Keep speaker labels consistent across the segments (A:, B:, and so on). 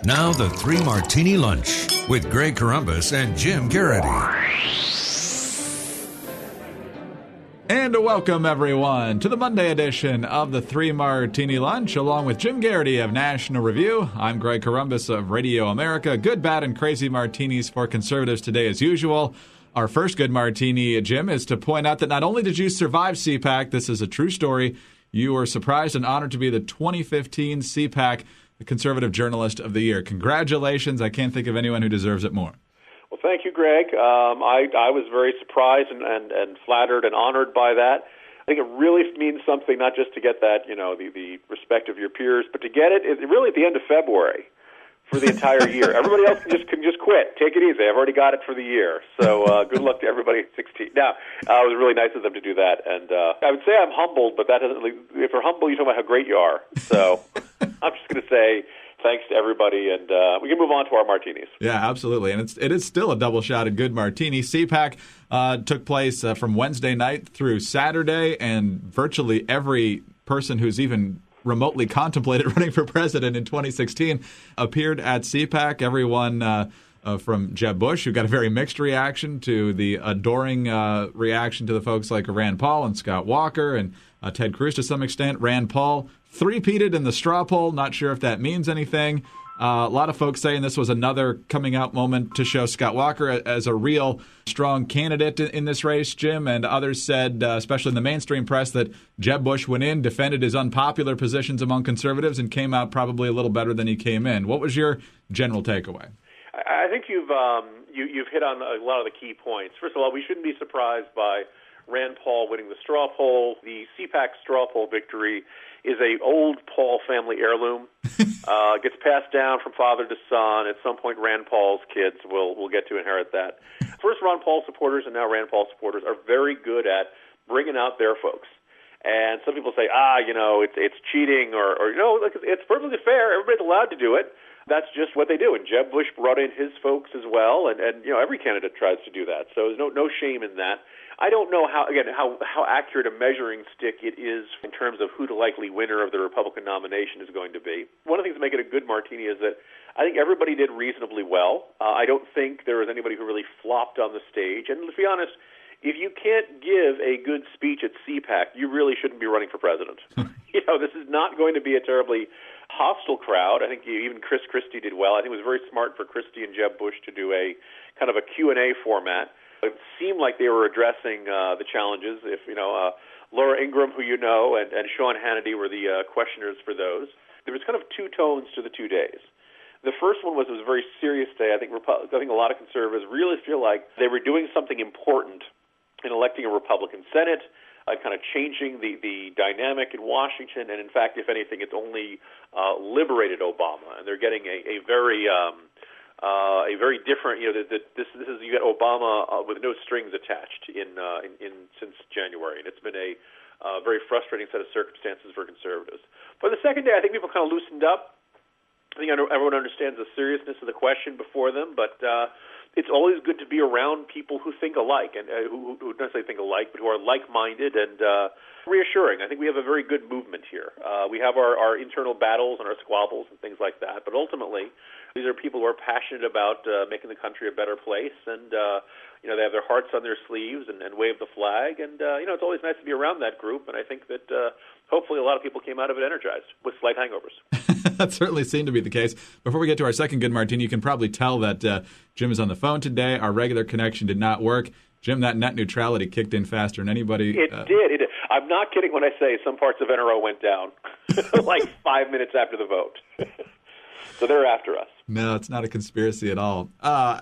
A: Now the Three Martini Lunch with Greg Corombos and Jim Geraghty.
B: And welcome, everyone, to the Monday edition of the Three Martini Lunch, along with Jim Geraghty of National Review. I'm Greg Corombos of Radio America. Good, bad, and crazy martinis for conservatives today, as usual. Our first good martini, Jim, is to point out that not only did you survive CPAC, this is a true story, you were surprised and honored to be the 2015 CPAC Conservative Journalist of the Year. Congratulations. I can't think of anyone who deserves it more.
C: Well, thank you, Greg. I was very surprised and flattered and honored by that. I think it really means something, not just to get that, the respect of your peers, but to get it really at the end of February for the entire year. Everybody else can just quit. Take it easy. I've already got it for the year. So good luck to everybody at 16. Now, it was really nice of them to do that. And I would say I'm humbled, but that doesn't. If you're humble, you talk about how great you are. So I'm just going to say thanks to everybody, and we can move on to our martinis.
B: Yeah, absolutely. And it is still a double-shotted good martini. CPAC took place from Wednesday night through Saturday, and virtually every person who's even remotely contemplated running for president in 2016 appeared at CPAC. Everyone from Jeb Bush, who got a very mixed reaction, to the adoring reaction to the folks like Rand Paul and Scott Walker and Ted Cruz to some extent. Rand Paul three-peated in the straw poll. Not sure if that means anything. A lot of folks saying this was another coming-out moment to show Scott Walker as a real strong candidate in this race, Jim. And others said, especially in the mainstream press, that Jeb Bush went in, defended his unpopular positions among conservatives, and came out probably a little better than he came in. What was your general takeaway?
C: I think you've hit on a lot of the key points. First of all, we shouldn't be surprised by Rand Paul winning the straw poll. The CPAC straw poll victory is a old Paul family heirloom. Gets passed down from father to son. At some point, Rand Paul's kids will get to inherit that. First, Ron Paul supporters and now Rand Paul supporters are very good at bringing out their folks. And some people say, it's cheating, or it's perfectly fair. Everybody's allowed to do it. That's just what they do. And Jeb Bush brought in his folks as well, and every candidate tries to do that. So there's no shame in that. I don't know how accurate a measuring stick it is in terms of who the likely winner of the Republican nomination is going to be. One of the things that make it a good martini is that I think everybody did reasonably well. I don't think there was anybody who really flopped on the stage. And let's be honest, if you can't give a good speech at CPAC, you really shouldn't be running for president. This is not going to be a terribly hostile crowd. I think even Chris Christie did well. I think it was very smart for Christie and Jeb Bush to do a kind of a Q&A format. It seemed like they were addressing the challenges. If Laura Ingraham, who you know, and Sean Hannity were the questioners for those. There was kind of two tones to the 2 days. The first one was it was a very serious day. I think a lot of conservatives really feel like they were doing something important in electing a Republican Senate, kind of changing the dynamic in Washington. And in fact, if anything, it's only liberated Obama, and they're getting a very different. This is you get Obama with no strings attached in since January, and it's been a very frustrating set of circumstances for conservatives. But the second day, I think people kind of loosened up. I think everyone understands the seriousness of the question before them, but it's always good to be around people who think alike, and who don't necessarily think alike, but who are like-minded and reassuring. I think we have a very good movement here. We have our internal battles and our squabbles and things like that, but ultimately, these are people who are passionate about making the country a better place, and they have their hearts on their sleeves and wave the flag, and it's always nice to be around that group, and I think that hopefully a lot of people came out of it energized with slight hangovers.
B: That certainly seemed to be the case. Before we get to our second good martini, you can probably tell that Jim is on the phone today. Our regular connection did not work. Jim, that net neutrality kicked in faster than anybody.
C: It did. I'm not kidding when I say some parts of NRO went down like 5 minutes after the vote. So they're after us.
B: No, it's not a conspiracy at all.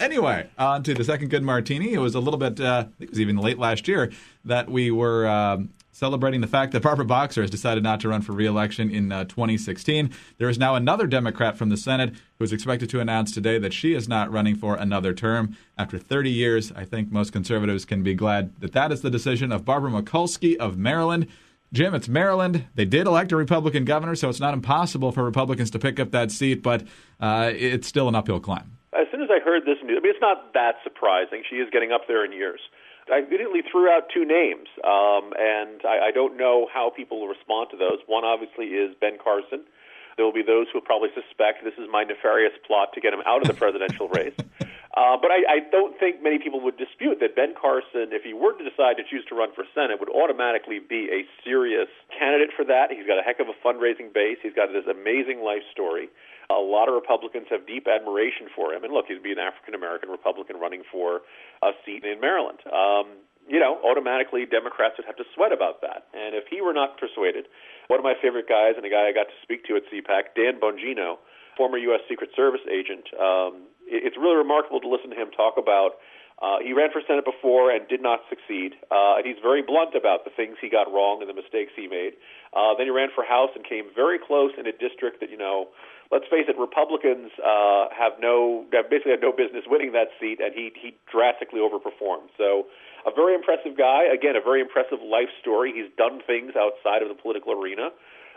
B: Anyway, on to the second good martini. It was a little bit, I think it was even late last year, that we were celebrating the fact that Barbara Boxer has decided not to run for re-election in 2016. There is now another Democrat from the Senate who is expected to announce today that she is not running for another term. After 30 years, I think most conservatives can be glad that that is the decision of Barbara Mikulski of Maryland. Jim, it's Maryland. They did elect a Republican governor, so it's not impossible for Republicans to pick up that seat, but it's still an uphill climb.
C: As soon as I heard this news, it's not that surprising. She is getting up there in years. I immediately threw out two names, and I don't know how people will respond to those. One, obviously, is Ben Carson, There will be those who will probably suspect this is my nefarious plot to get him out of the presidential race. But I don't think many people would dispute that Ben Carson, if he were to decide to choose to run for Senate, would automatically be a serious candidate for that. He's got a heck of a fundraising base. He's got this amazing life story. A lot of Republicans have deep admiration for him. And look, he'd be an African-American Republican running for a seat in Maryland. Automatically Democrats would have to sweat about that. And if he were not persuaded, one of my favorite guys and a guy I got to speak to at CPAC, Dan Bongino, former U.S. Secret Service agent, it's really remarkable to listen to him talk about he ran for Senate before and did not succeed. And he's very blunt about the things he got wrong and the mistakes he made. Then he ran for House and came very close in a district that, let's face it, Republicans basically had no business winning that seat, and he drastically overperformed. So a very impressive guy. Again, a very impressive life story. He's done things outside of the political arena.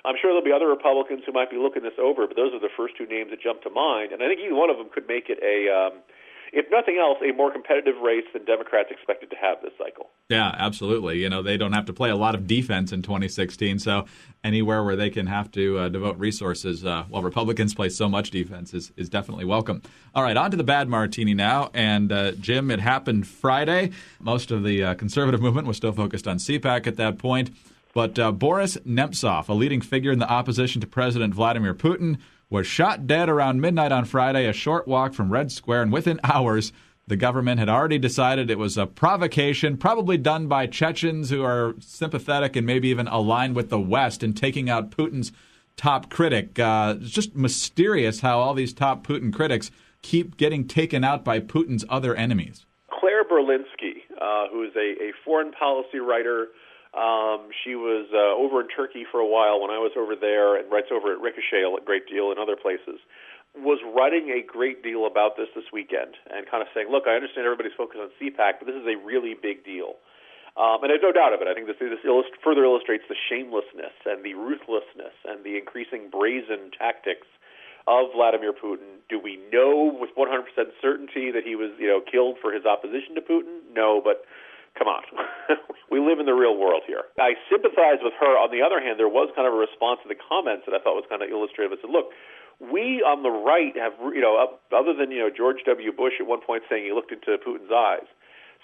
C: I'm sure there'll be other Republicans who might be looking this over, but those are the first two names that jump to mind. And I think either one of them could make it if nothing else, a more competitive race than Democrats expected to have this cycle.
B: Yeah, absolutely. They don't have to play a lot of defense in 2016, so anywhere where they can have to devote resources while Republicans play so much defense is definitely welcome. All right, on to the bad martini now. And, Jim, it happened Friday. Most of the conservative movement was still focused on CPAC at that point. But Boris Nemtsov, a leading figure in the opposition to President Vladimir Putin, was shot dead around midnight on Friday, a short walk from Red Square, and within hours, the government had already decided it was a provocation, probably done by Chechens who are sympathetic and maybe even aligned with the West in taking out Putin's top critic. It's just mysterious how all these top Putin critics keep getting taken out by Putin's other enemies.
C: Claire Berlinski, who is a foreign policy writer, she was over in Turkey for a while when I was over there, and writes over at Ricochet a great deal and other places, was writing a great deal about this weekend and kind of saying, look, I understand everybody's focused on CPAC, but this is a really big deal. And there's no doubt of it. I think this further illustrates the shamelessness and the ruthlessness and the increasing brazen tactics of Vladimir Putin. Do we know with 100% certainty that he was killed for his opposition to Putin? No, but come on. We live in the real world here. I sympathize with her. On the other hand, there was kind of a response to the comments that I thought was kind of illustrative. I said, look, we on the right have, other than, George W. Bush at one point saying he looked into Putin's eyes,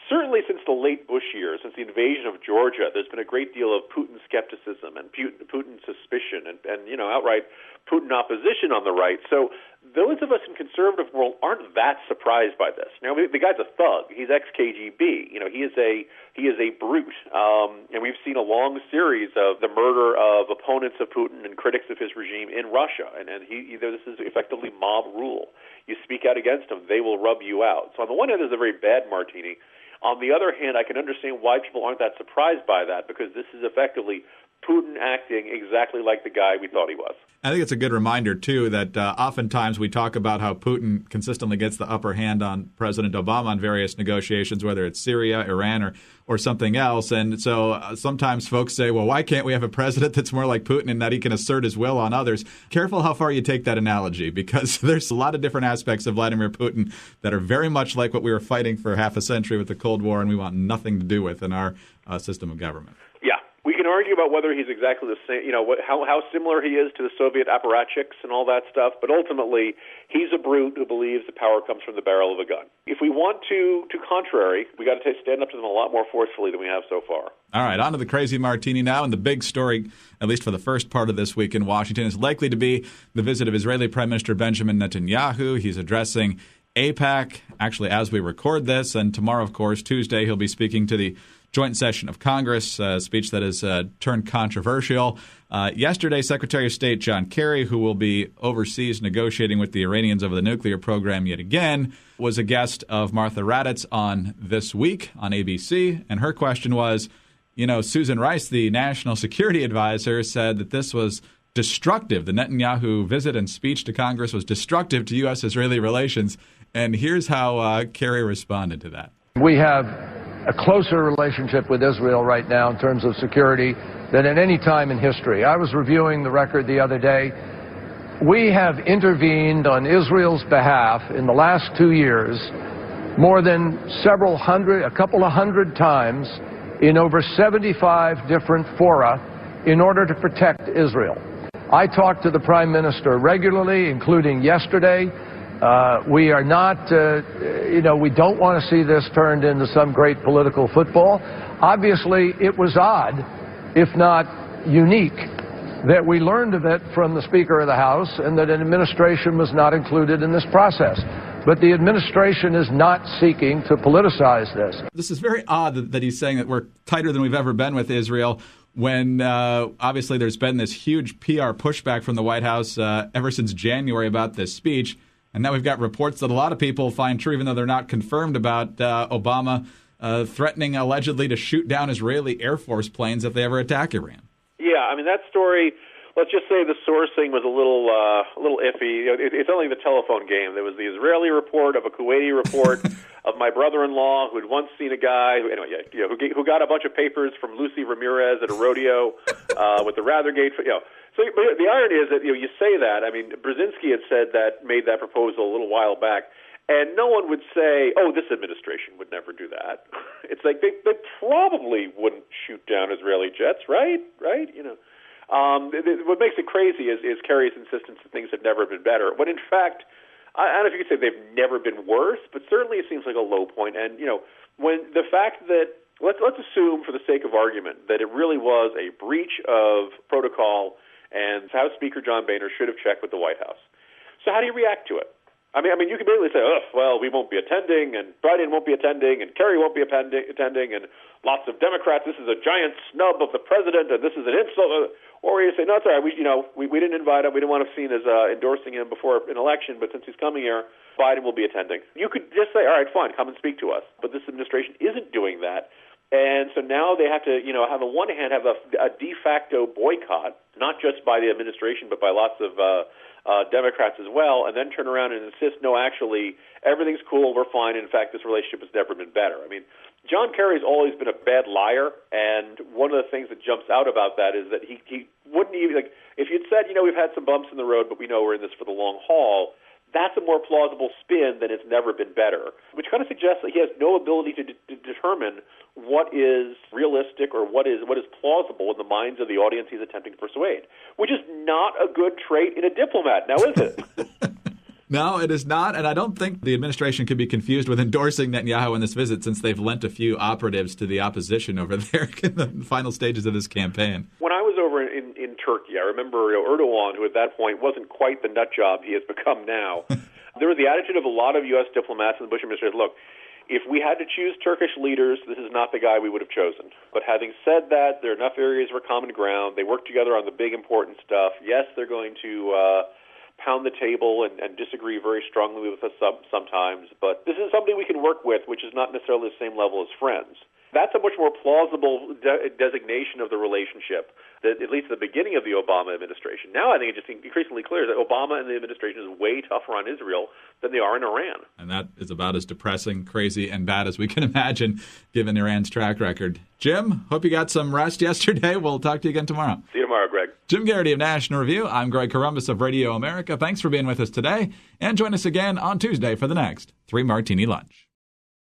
C: certainly since the late Bush years, since the invasion of Georgia, there's been a great deal of Putin skepticism and Putin suspicion and outright Putin opposition on the right. So those of us in conservative world aren't that surprised by this. Now, the guy's a thug. He's ex-KGB. He is a brute. And we've seen a long series of the murder of opponents of Putin and critics of his regime in Russia. And this is effectively mob rule. You speak out against them, they will rub you out. So on the one hand, there's a very bad martini. On the other hand, I can understand why people aren't that surprised by that, because this is effectively Putin acting exactly like the guy we thought he was.
B: I think it's a good reminder, too, that oftentimes we talk about how Putin consistently gets the upper hand on President Obama on various negotiations, whether it's Syria, Iran, or something else. And so sometimes folks say, well, why can't we have a president that's more like Putin in that he can assert his will on others? Careful how far you take that analogy, because there's a lot of different aspects of Vladimir Putin that are very much like what we were fighting for half a century with the Cold War and we want nothing to do with in our system of government.
C: We can argue about whether he's exactly the same, how similar he is to the Soviet apparatchiks and all that stuff, but ultimately he's a brute who believes the power comes from the barrel of a gun. If we want to contrary, we got to stand up to them a lot more forcefully than we have so far.
B: All right, on to the crazy martini now, and the big story, at least for the first part of this week in Washington, is likely to be the visit of Israeli Prime Minister Benjamin Netanyahu. He's addressing AIPAC, actually, as we record this, and tomorrow, of course, Tuesday, he'll be speaking to the joint session of Congress, a speech that has turned controversial. Yesterday, Secretary of State John Kerry, who will be overseas negotiating with the Iranians over the nuclear program yet again, was a guest of Martha Raddatz on This Week on ABC. And her question was, Susan Rice, the national security advisor, said that this was destructive. The Netanyahu visit and speech to Congress was destructive to U.S. Israeli relations. And here's how Kerry responded to that.
D: We have a closer relationship with Israel right now in terms of security than at any time in history. I was reviewing the record the other day. We have intervened on Israel's behalf in the last 2 years more than a couple of hundred times in over 75 different fora in order to protect Israel. I talk to the Prime Minister regularly, including yesterday. We are not, we don't want to see this turned into some great political football. Obviously, it was odd, if not unique, that we learned of it from the Speaker of the House and that an administration was not included in this process. But the administration is not seeking to politicize this.
B: This is very odd that he's saying that we're tighter than we've ever been with Israel when obviously there's been this huge PR pushback from the White House ever since January about this speech. And now we've got reports that a lot of people find true, even though they're not confirmed, about Obama threatening allegedly to shoot down Israeli Air Force planes if they ever attack Iran.
C: Yeah, I mean, that story, let's just say the sourcing was a little iffy. It's only the telephone game. There was the Israeli report of a Kuwaiti report of my brother-in-law who had once seen a guy who got a bunch of papers from Lucy Ramirez at a rodeo with the Rathergate. So the irony is that you say that. I mean, Brzezinski had made that proposal a little while back, and no one would say, "Oh, this administration would never do that." It's like they probably wouldn't shoot down Israeli jets, right? What makes it crazy is Kerry's insistence that things have never been better. When in fact, I don't know if you could say they've never been worse, but certainly it seems like a low point. And when the fact that let's assume for the sake of argument that it really was a breach of protocol, and House Speaker John Boehner should have checked with the White House. So how do you react to it? I mean, you can basically say, we won't be attending, and Biden won't be attending, and Kerry won't be attending, and lots of Democrats, this is a giant snub of the president, and this is an insult. Or you say, no, it's all right, we didn't invite him, we didn't want to be seen as endorsing him before an election, but since he's coming here, Biden will be attending. You could just say, all right, fine, come and speak to us. But this administration isn't doing that. And so now they have to, have on one hand have a de facto boycott, not just by the administration, but by lots of Democrats as well, and then turn around and insist, no, actually, everything's cool, we're fine. In fact, this relationship has never been better. I mean, John Kerry's always been a bad liar, and one of the things that jumps out about that is that he wouldn't even, if you'd said, we've had some bumps in the road, but we know we're in this for the long haul, that's a more plausible spin than it's never been better, which kind of suggests that he has no ability to determine what is realistic or what is plausible in the minds of the audience he's attempting to persuade, which is not a good trait in a diplomat, now is it?
B: No, it is not, and I don't think the administration could be confused with endorsing Netanyahu in this visit, since they've lent a few operatives to the opposition over there in the final stages of this campaign. When I was over in Turkey, I remember Erdogan, who at that point wasn't quite the nut job he has become now. There was the attitude of a lot of U.S. diplomats in the Bush administration, look, if we had to choose Turkish leaders, this is not the guy we would have chosen. But having said that, there are enough areas for common ground. They work together on the big, important stuff. Yes, they're going to pound the table and disagree very strongly with us sometimes, but this is somebody we can work with, which is not necessarily the same level as friends. That's a much more plausible designation of the relationship, that at least at the beginning of the Obama administration. Now I think it's just increasingly clear that Obama and the administration is way tougher on Israel than they are in Iran. And that is about as depressing, crazy, and bad as we can imagine, given Iran's track record. Jim, hope you got some rest yesterday. We'll talk to you again tomorrow.
C: See you tomorrow, Greg.
B: Jim Geraghty of National Review. I'm Greg Corombos of Radio America. Thanks for being with us today, and join us again on Tuesday for the next 3 Martini Lunch.